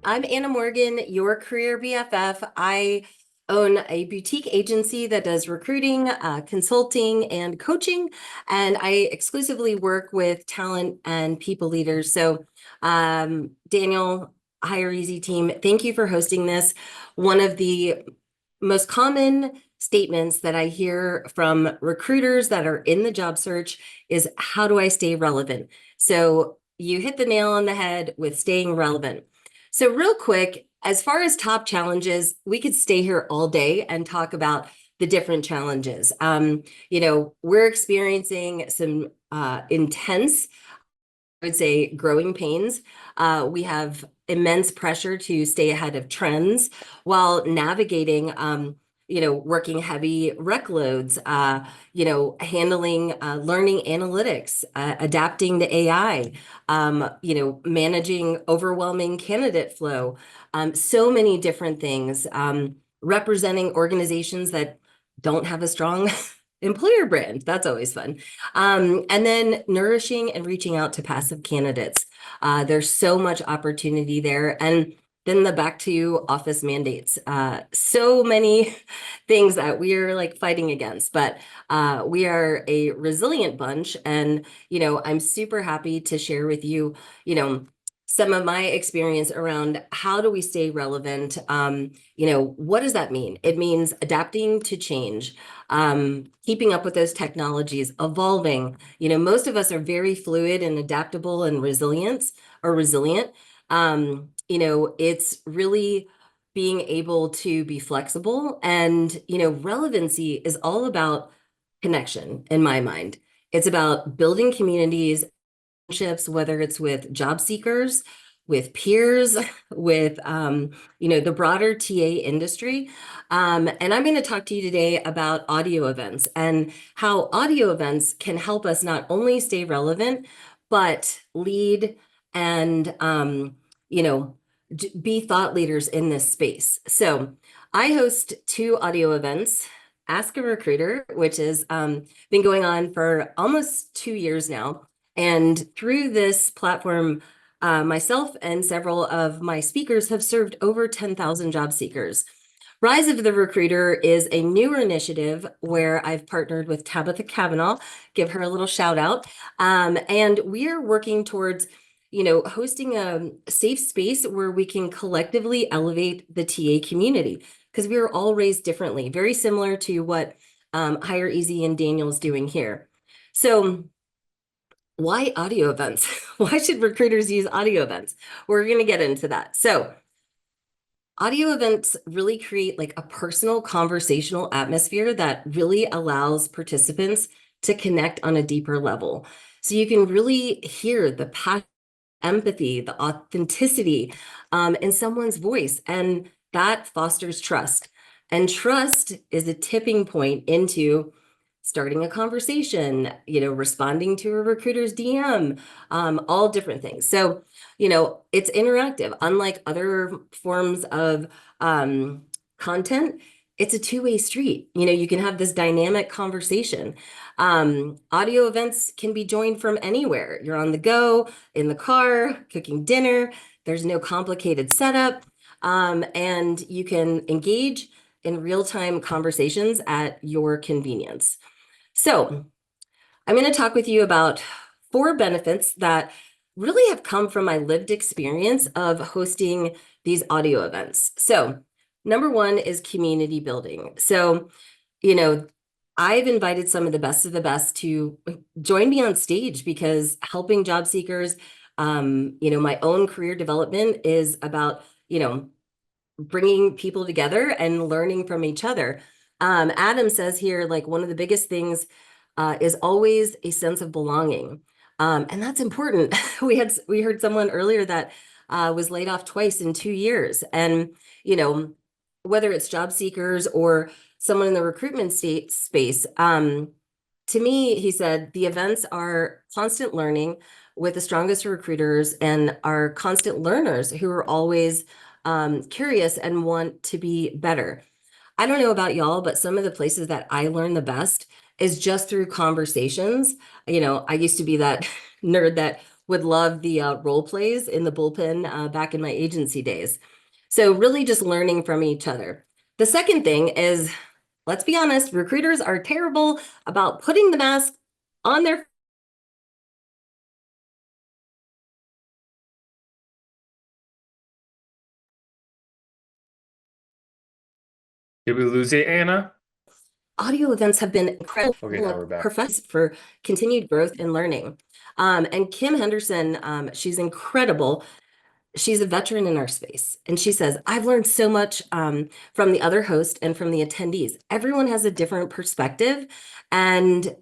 I'm Anna Morgan, your career BFF. I own a boutique agency that does recruiting, consulting, and coaching, and I exclusively work with talent and people leaders. Daniel, Hire Easy team, thank you for hosting this. One of the most common statements that I hear from recruiters that are in the job search is, how do I stay relevant? So you hit the nail on the head with staying relevant. So real quick, as far as top challenges, we could stay here all day and talk about the different challenges. We're experiencing some intense, I would say, growing pains. We have immense pressure to stay ahead of trends while navigating, working heavy rec loads, handling learning analytics, adapting to AI, managing overwhelming candidate flow, so many different things, representing organizations that don't have a strong employer brand. That's always fun. And then nourishing and reaching out to passive candidates. There's so much opportunity there. And then the back to office mandates. So many things that we're like fighting against, but we are a resilient bunch. And, I'm super happy to share with you, some of my experience around how do we stay relevant. What does that mean? It means adapting to change, keeping up with those technologies, evolving. Most of us are very fluid and adaptable and resilient. It's really being able to be flexible. And, relevancy is all about connection in my mind. It's about building communities, whether it's with job seekers, with peers, with the broader TA industry. And I'm going to talk to you today about audio events and how audio events can help us not only stay relevant, but lead and be thought leaders in this space. So I host two audio events. Ask a Recruiter, which has been going on for almost 2 years now. And through this platform, myself and several of my speakers have served over 10,000 job seekers. Rise of the Recruiter is a newer initiative where I've partnered with Tabitha Cavanaugh, give her a little shout out. And we are working towards, hosting a safe space where we can collectively elevate the TA community, because we are all raised differently, very similar to what Hire Easy and Daniel's doing here. So why audio events? Why should recruiters use audio events? We're going to get into that. So audio events really create like a personal conversational atmosphere that really allows participants to connect on a deeper level. So you can really hear the passion, empathy, the authenticity in someone's voice, and that fosters trust. And trust is a tipping point into starting a conversation, responding to a recruiter's DM, all different things. So, it's interactive. Unlike other forms of content, it's a two-way street. You can have this dynamic conversation. Audio events can be joined from anywhere. You're on the go, in the car, cooking dinner. There's no complicated setup. And you can engage in real-time conversations at your convenience. So I'm going to talk with you about 4 benefits that really have come from my lived experience of hosting these audio events. So number 1 is community building. So, I've invited some of the best to join me on stage, because helping job seekers, my own career development is about, bringing people together and learning from each other. Adam says here, like, one of the biggest things is always a sense of belonging. And that's important. We heard someone earlier that was laid off twice in 2 years. And, whether it's job seekers or someone in the recruitment space, to me, he said, the events are constant learning with the strongest recruiters and are constant learners who are always curious and want to be better. I don't know about y'all, but some of the places that I learn the best is just through conversations. I used to be that nerd that would love the role plays in the bullpen back in my agency days. So really just learning from each other. The second thing is, let's be honest, recruiters are terrible about putting the mask on their. Did we lose it, Anna? Audio events have been Okay, now we're incredible back. professors for continued growth and learning. And Kim Henderson, she's incredible. She's a veteran in our space. And she says, I've learned so much from the other host and from the attendees. Everyone has a different perspective. And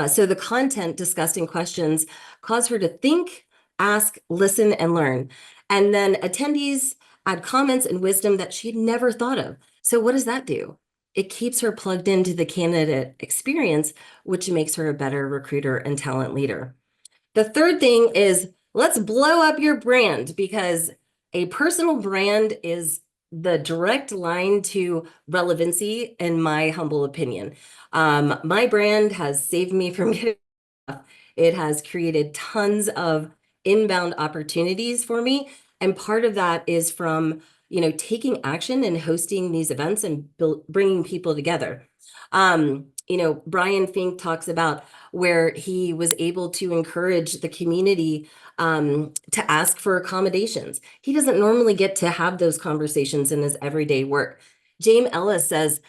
so the content discussed in questions cause her to think, ask, listen, and learn. And then attendees add comments and wisdom that she'd never thought of. So what does that do? It keeps her plugged into the candidate experience, which makes her a better recruiter and talent leader. The third thing is let's blow up your brand, because a personal brand is the direct line to relevancy, in my humble opinion. My brand has saved me from getting off. It has created tons of inbound opportunities for me. And part of that is from, taking action and hosting these events and bringing people together. Brian Fink talks about where he was able to encourage the community to ask for accommodations. He doesn't normally get to have those conversations in his everyday work. James Ellis says,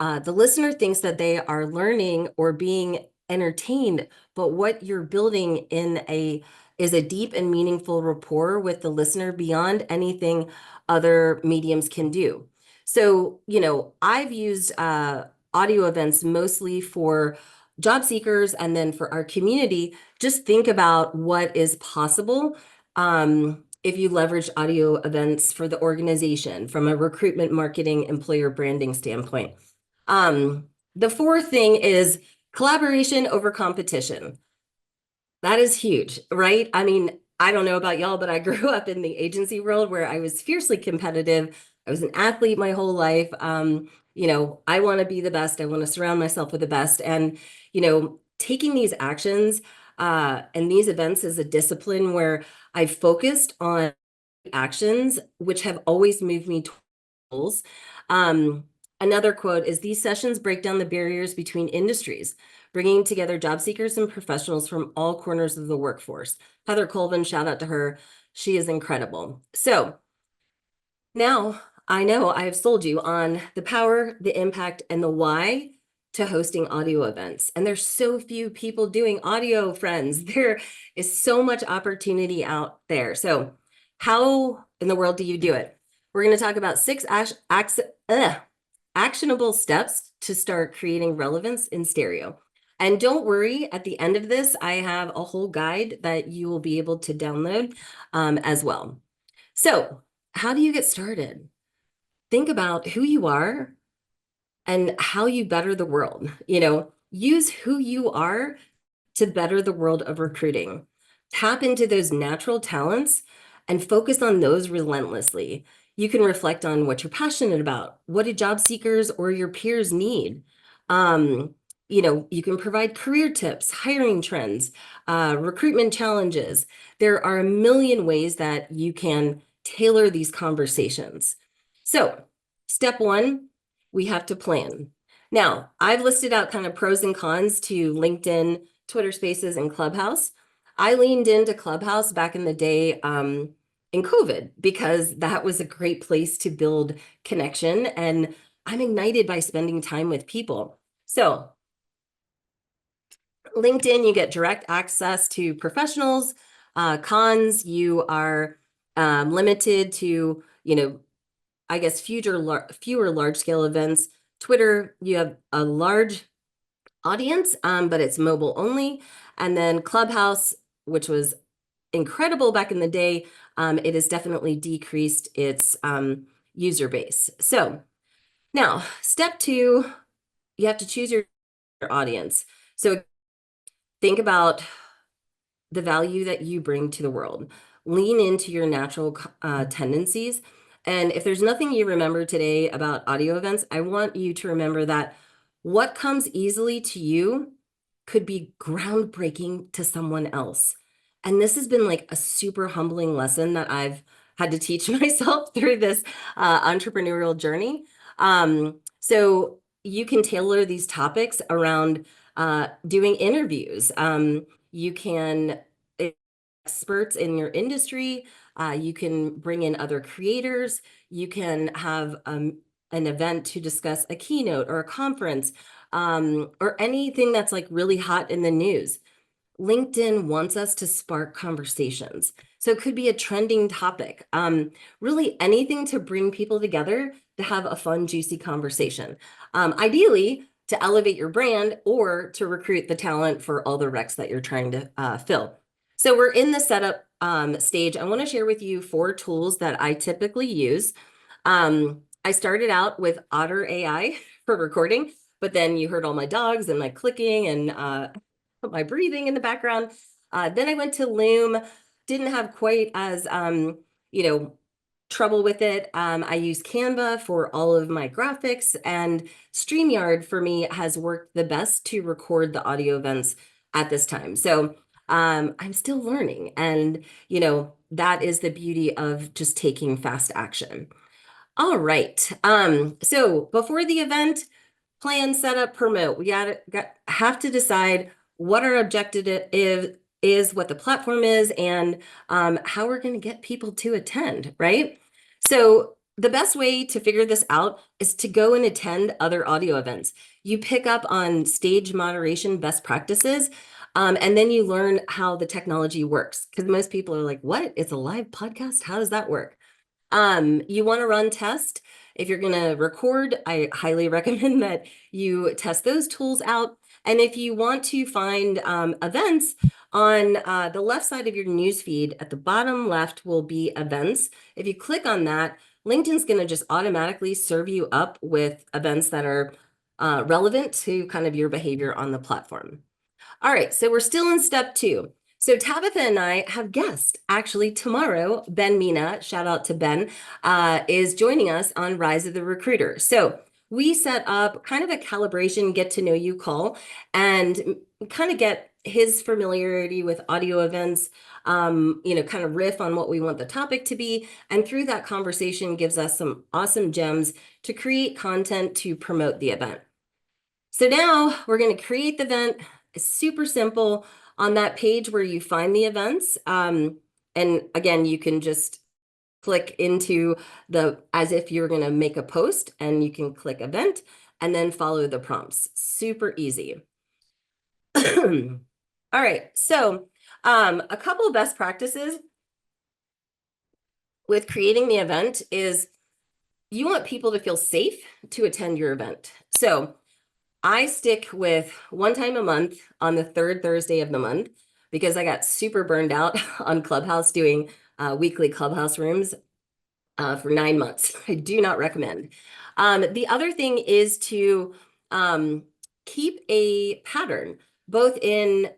the listener thinks that they are learning or being entertained, but what you're building is a deep and meaningful rapport with the listener beyond anything other mediums can do. So, I've used audio events mostly for job seekers and then for our community. Just think about what is possible if you leverage audio events for the organization from a recruitment, marketing, employer branding standpoint. The fourth thing is collaboration over competition. That is huge, right? I mean, I don't know about y'all, but I grew up in the agency world where I was fiercely competitive. I was an athlete my whole life. I want to be the best. I want to surround myself with the best. And, taking these actions and these events as a discipline where I've focused on actions, which have always moved me towards goals. Um, Another quote is, these sessions break down the barriers between industries, bringing together job seekers and professionals from all corners of the workforce. Heather Colvin, shout out to her. She is incredible. So now I know I have sold you on the power, the impact, and the why to hosting audio events. And there's so few people doing audio, friends. There is so much opportunity out there. So how in the world do you do it? We're going to talk about 6 actionable steps to start creating relevance in stereo. And don't worry, at the end of this, I have a whole guide that you will be able to download as well. So how do you get started? Think about who you are and how you better the world. Use who you are to better the world of recruiting. Tap into those natural talents and focus on those relentlessly. You can reflect on what you're passionate about. What do job seekers or your peers need? You can provide career tips, hiring trends, recruitment challenges. There are a million ways that you can tailor these conversations. So, step 1, we have to plan. Now, I've listed out kind of pros and cons to LinkedIn, Twitter Spaces, and Clubhouse. I leaned into Clubhouse back in the day in COVID because that was a great place to build connection, and I'm ignited by spending time with people. So LinkedIn, you get direct access to professionals. Cons, you are limited to, I guess, fewer large-scale events. Twitter, you have a large audience, but it's mobile only. And then Clubhouse, which was incredible back in the day, it has definitely decreased its user base. So now, step 2, you have to choose your audience. So think about the value that you bring to the world. Lean into your natural tendencies. And if there's nothing you remember today about audio events, I want you to remember that what comes easily to you could be groundbreaking to someone else. And this has been like a super humbling lesson that I've had to teach myself through this entrepreneurial journey. So you can tailor these topics around doing interviews. You can experts in your industry. You can bring in other creators. You can have an event to discuss a keynote or a conference, or anything that's like really hot in the news. LinkedIn wants us to spark conversations. So it could be a trending topic, really anything to bring people together to have a fun, juicy conversation. Ideally, to elevate your brand or to recruit the talent for all the recs that you're trying to fill. So we're in the setup stage. I want to share with you 4 tools that I typically use. I started out with Otter AI for recording, but then you heard all my dogs and my clicking and my breathing in the background. Then I went to Loom, didn't have quite as you know, trouble with it. I use Canva for all of my graphics, and StreamYard for me has worked the best to record the audio events at this time. So I'm still learning, and that is the beauty of just taking fast action. All right. So before the event, plan, set up, promote. We have to decide what our objective is, what the platform is, and how we're going to get people to attend, right? So the best way to figure this out is to go and attend other audio events. You pick up on stage moderation best practices, and then you learn how the technology works. Because most people are like, what? It's a live podcast? How does that work? You want to run test. If you're going to record, I highly recommend that you test those tools out. And if you want to find events, on the left side of your newsfeed, at the bottom left will be events. If you click on that, LinkedIn's going to just automatically serve you up with events that are relevant to kind of your behavior on the platform. All right, so we're still in step 2. So Tabitha and I have guests. Actually, tomorrow, Ben Mina, shout out to Ben, is joining us on Rise of the Recruiter. So we set up kind of a calibration get to know you call and kind of get his familiarity with audio events, kind of riff on what we want the topic to be. And through that conversation gives us some awesome gems to create content to promote the event. So now we're going to create the event. It's super simple on that page where you find the events. And again, you can just click into as if you're going to make a post, and you can click event and then follow the prompts. Super easy. All right. So a couple of best practices with creating the event is you want people to feel safe to attend your event. So I stick with one time a month on the 3rd Thursday of the month because I got super burned out on Clubhouse doing weekly Clubhouse rooms for 9 months. I do not recommend. The other thing is to keep a pattern, both in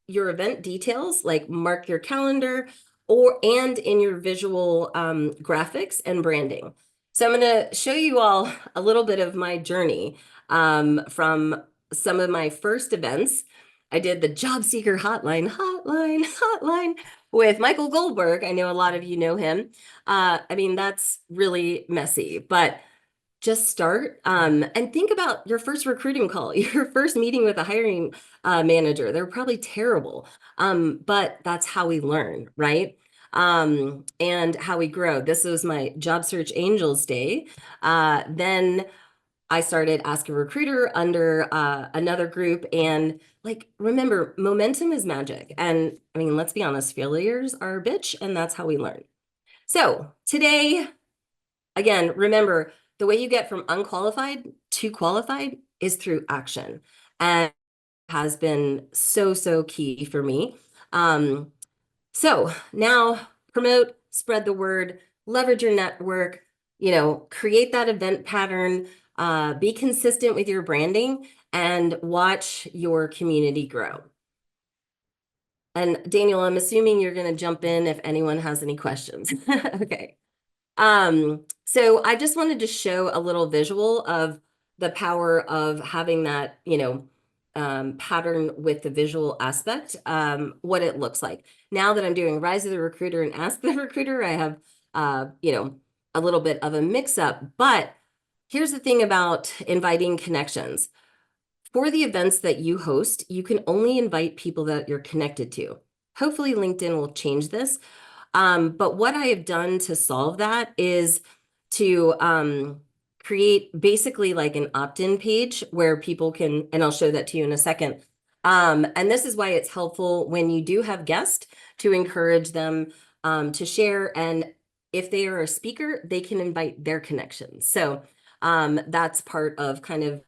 your event details, like mark your calendar, and in your visual graphics and branding. So I'm going to show you all a little bit of my journey from some of my first events. I did the Job Seeker Hotline with Michael Goldberg. I know a lot of you know him. I mean, that's really messy, but just start and think about your first recruiting call, your first meeting with a hiring manager. They're probably terrible, but that's how we learn, right? And how we grow. This was my Job Search Angels Day. Then I started Ask a Recruiter under another group. And remember, momentum is magic. And I mean, let's be honest, failures are a bitch, and that's how we learn. So today, again, remember, the way you get from unqualified to qualified is through action. And has been so, so key for me. So now promote, spread the word, leverage your network, create that event pattern, be consistent with your branding, and watch your community grow. And Daniel, I'm assuming you're going to jump in if anyone has any questions. Okay. So I just wanted to show a little visual of the power of having that, pattern with the visual aspect, what it looks like. Now that I'm doing Rise of the Recruiter and Ask the Recruiter, I have, a little bit of a mix up. But here's the thing about inviting connections. For the events that you host, you can only invite people that you're connected to. Hopefully, LinkedIn will change this. But what I have done to solve that is to create basically like an opt-in page where people can, and I'll show that to you in a second. And this is why it's helpful when you do have guests to encourage them to share. And if they are a speaker, they can invite their connections. So that's part of kind of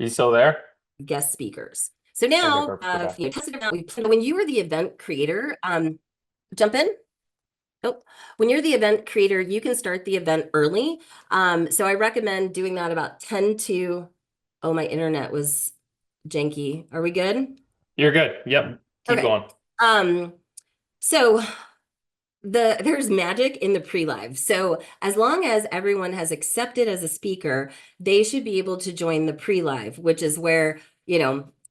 You still there? guest speakers. So Okay, now, perfect. Okay. tested it out. When you were the event creator, jump in. Nope. When you're the event creator, you can start the event early. So I recommend doing that about 10 to, oh, my internet was janky. Are we good? You're good. Yep. Keep Okay. going. So there's magic in the pre-live. So as long as everyone has accepted as a speaker, they should be able to join the pre-live, which is where,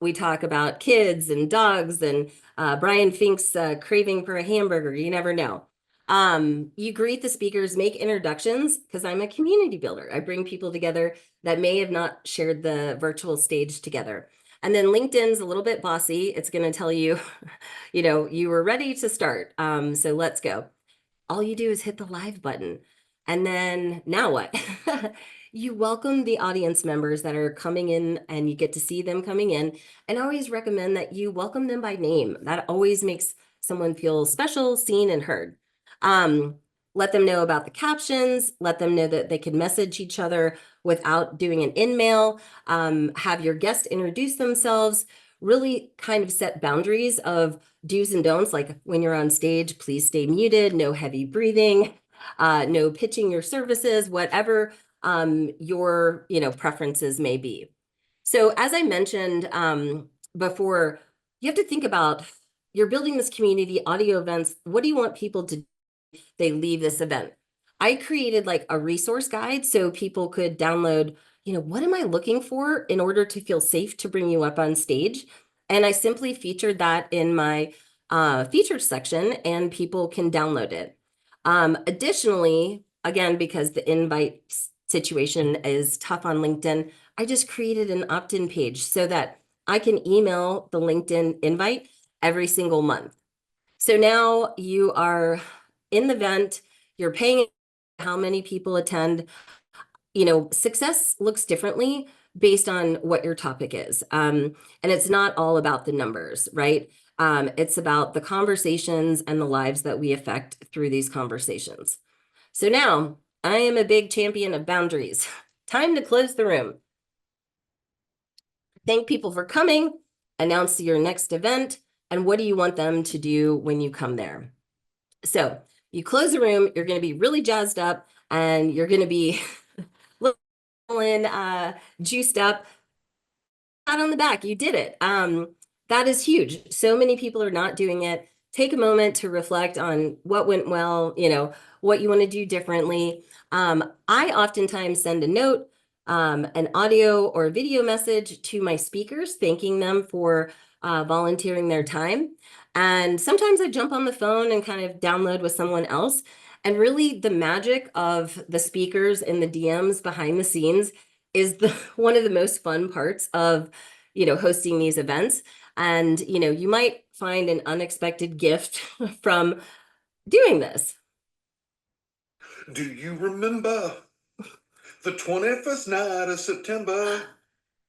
we talk about kids and dogs and Brian Fink's craving for a hamburger. You never know. You greet the speakers, make introductions, because I'm a community builder. I bring people together that may have not shared the virtual stage together. And then LinkedIn's a little bit bossy. It's going to tell you, you were ready to start. So let's go. All you do is hit the live button. And then now what? You welcome the audience members that are coming in and you get to see them coming in. And I always recommend that you welcome them by name. That always makes someone feel special, seen, and heard. Let them know about the captions, let them know that they can message each other without doing an in-mail, have your guest introduce themselves, really kind of set boundaries of do's and don'ts, like when you're on stage, please stay muted, no heavy breathing, no pitching your services, whatever your preferences may be. So as I mentioned before, you have to think about, you're building this community, audio events. What do you want people to do if they leave this event? I created like a resource guide so people could download, what am I looking for in order to feel safe to bring you up on stage? And I simply featured that in my featured section and people can download it. Additionally, again, because the invite situation is tough on LinkedIn, I just created an opt-in page so that I can email the LinkedIn invite every single month. So now you are in the event, you're paying how many people attend. Success looks differently based on what your topic is. And it's not all about the numbers, right? It's about the conversations and the lives that we affect through these conversations. So now I am a big champion of boundaries. Time to close the room. Thank people for coming, announce your next event, and what do you want them to do when you come there? So you close the room, you're going to be really jazzed up, and you're going to be juiced up. Pat on the back, you did it. That is huge. So many people are not doing it. Take a moment to reflect on what went well, what you want to do differently. I oftentimes send a note, an audio or video message to my speakers, thanking them for volunteering their time. And sometimes I jump on the phone and kind of download with someone else. And really, the magic of the speakers and the DMs behind the scenes is one of the most fun parts of, hosting these events. And, you might find an unexpected gift from doing this. Do you remember the 21st night of September?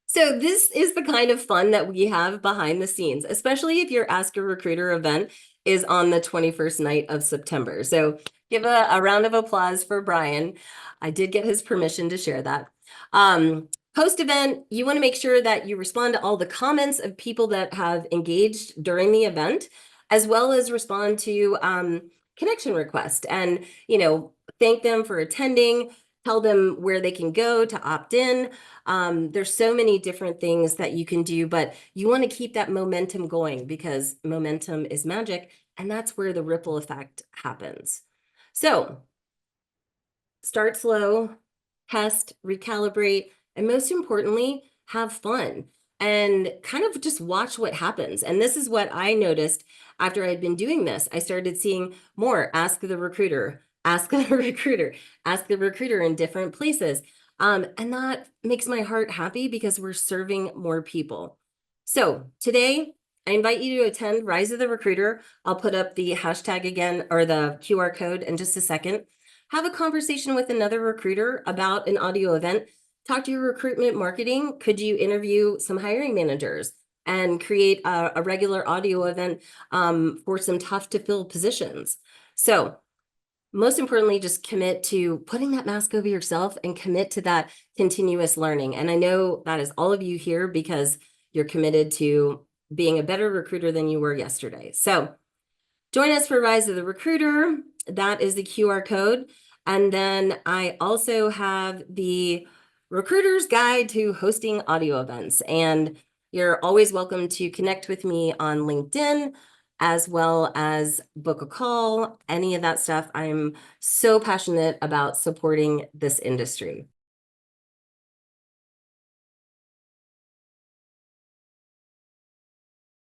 So this is the kind of fun that we have behind the scenes, especially if your Ask a Recruiter event is on the 21st night of September. So give a round of applause for Brian. I did get his permission to share that. Post-event, you want to make sure that you respond to all the comments of people that have engaged during the event, as well as respond to connection requests and, thank them for attending, tell them where they can go to opt in. There's so many different things that you can do, but you want to keep that momentum going because momentum is magic, and that's where the ripple effect happens. So start slow, test, recalibrate, and most importantly, have fun and kind of just watch what happens. And this is what I noticed after I'd been doing this. I started seeing more ask the recruiter, ask the recruiter, ask the recruiter in different places. And that makes my heart happy because we're serving more people. So today, I invite you to attend Rise of the Recruiter. I'll put up the hashtag again, or the QR code in just a second. Have a conversation with another recruiter about an audio event. Talk to your recruitment marketing. Could you interview some hiring managers and create a regular audio event for some tough to fill positions? So most importantly, just commit to putting that mask over yourself and commit to that continuous learning. And I know that is all of you here because you're committed to being a better recruiter than you were yesterday. So join us for Rise of the Recruiter. That is the QR code. And then I also have the Recruiter's Guide to Hosting Audio Events. And you're always welcome to connect with me on LinkedIn, as well as book a call, any of that stuff. I'm so passionate about supporting this industry.